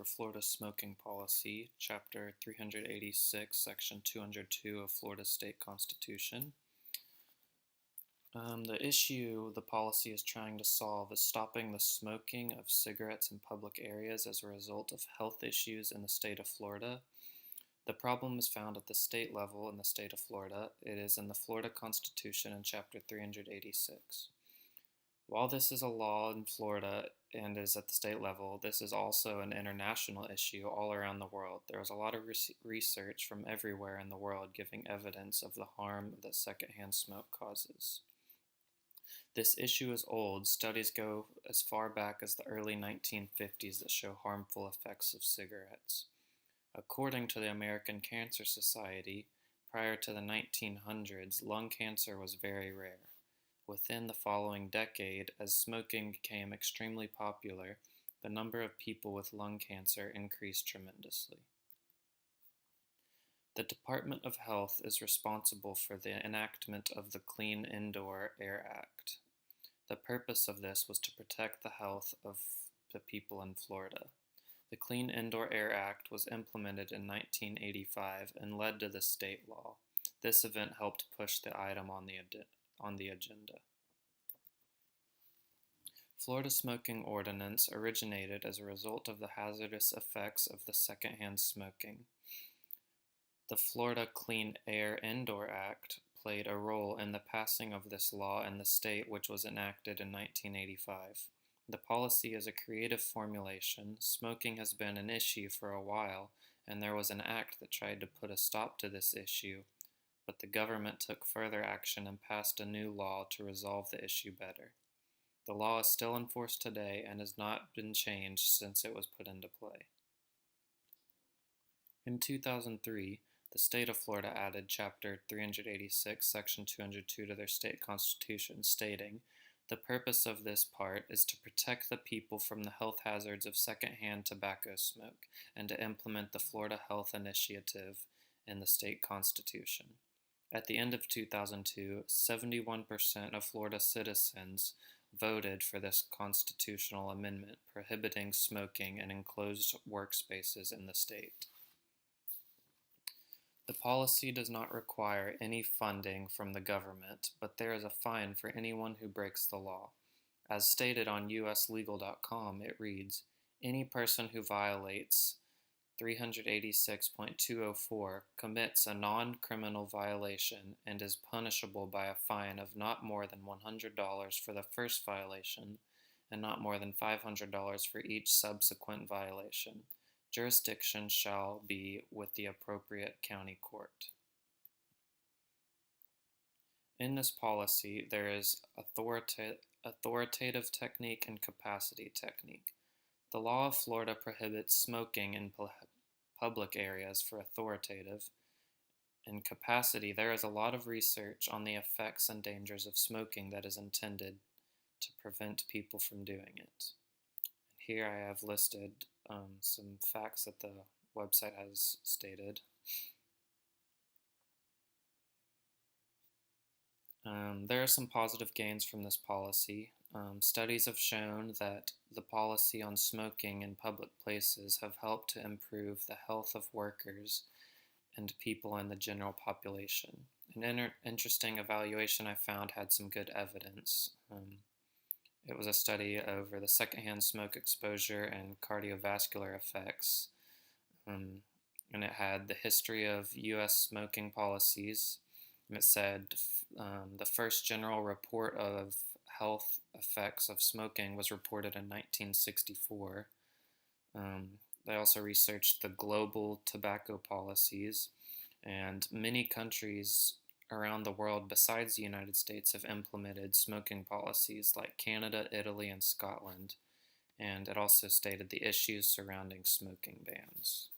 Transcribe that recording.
for Florida Smoking Policy, Chapter 386, Section 202 of Florida State Constitution. The issue the policy is trying to solve is stopping the smoking of cigarettes in public areas as a result of health issues in the state of Florida. The problem is found at the state level in the state of Florida. It is in the Florida Constitution in Chapter 386. While this is a law in Florida and is at the state level, this is also an international issue all around the world. There is a lot of research from everywhere in the world giving evidence of the harm that secondhand smoke causes. This issue is old. Studies go as far back as the early 1950s that show harmful effects of cigarettes. According to the American Cancer Society, prior to the 1900s, lung cancer was very rare. Within the following decade, as smoking became extremely popular, the number of people with lung cancer increased tremendously. The Department of Health is responsible for the enactment of the Clean Indoor Air Act. The purpose of this was to protect the health of the people in Florida. The Clean Indoor Air Act was implemented in 1985 and led to the state law. This event helped push the item on the agenda. Florida Smoking Ordinance originated as a result of the hazardous effects of the secondhand smoking. The Florida Clean Air Indoor Act played a role in the passing of this law in the state, which was enacted in 1985. The policy is a creative formulation. Smoking has been an issue for a while, and there was an act that tried to put a stop to this issue, but the government took further action and passed a new law to resolve the issue better. The law is still in force today and has not been changed since it was put into play. In 2003, the state of Florida added Chapter 386, Section 202 to their state constitution, stating, "The purpose of this part is to protect the people from the health hazards of secondhand tobacco smoke and to implement the Florida Health Initiative in the state constitution." At the end of 2002, 71% of Florida citizens voted for this constitutional amendment prohibiting smoking in enclosed workspaces in the state. The policy does not require any funding from the government, but there is a fine for anyone who breaks the law. As stated on uslegal.com, it reads, "Any person who violates 386.204 commits a non-criminal violation and is punishable by a fine of not more than $100 for the first violation and not more than $500 for each subsequent violation. Jurisdiction shall be with the appropriate county court." In this policy, there is authoritative technique and capacity technique. The law of Florida prohibits smoking in public areas for authoritative. In capacity, there is a lot of research on the effects and dangers of smoking that is intended to prevent people from doing it. Here I have listed some facts that the website has stated. There are some positive gains from this policy. Studies have shown that the policy on smoking in public places have helped to improve the health of workers and people in the general population. An interesting evaluation I found had some good evidence. It was a study over the secondhand smoke exposure and cardiovascular effects. And it had the history of U.S. smoking policies. And it said the first general report of health effects of smoking was reported in 1964. They also researched the global tobacco policies, and many countries around the world besides the United States have implemented smoking policies like Canada, Italy, and Scotland. And it also stated the issues surrounding smoking bans.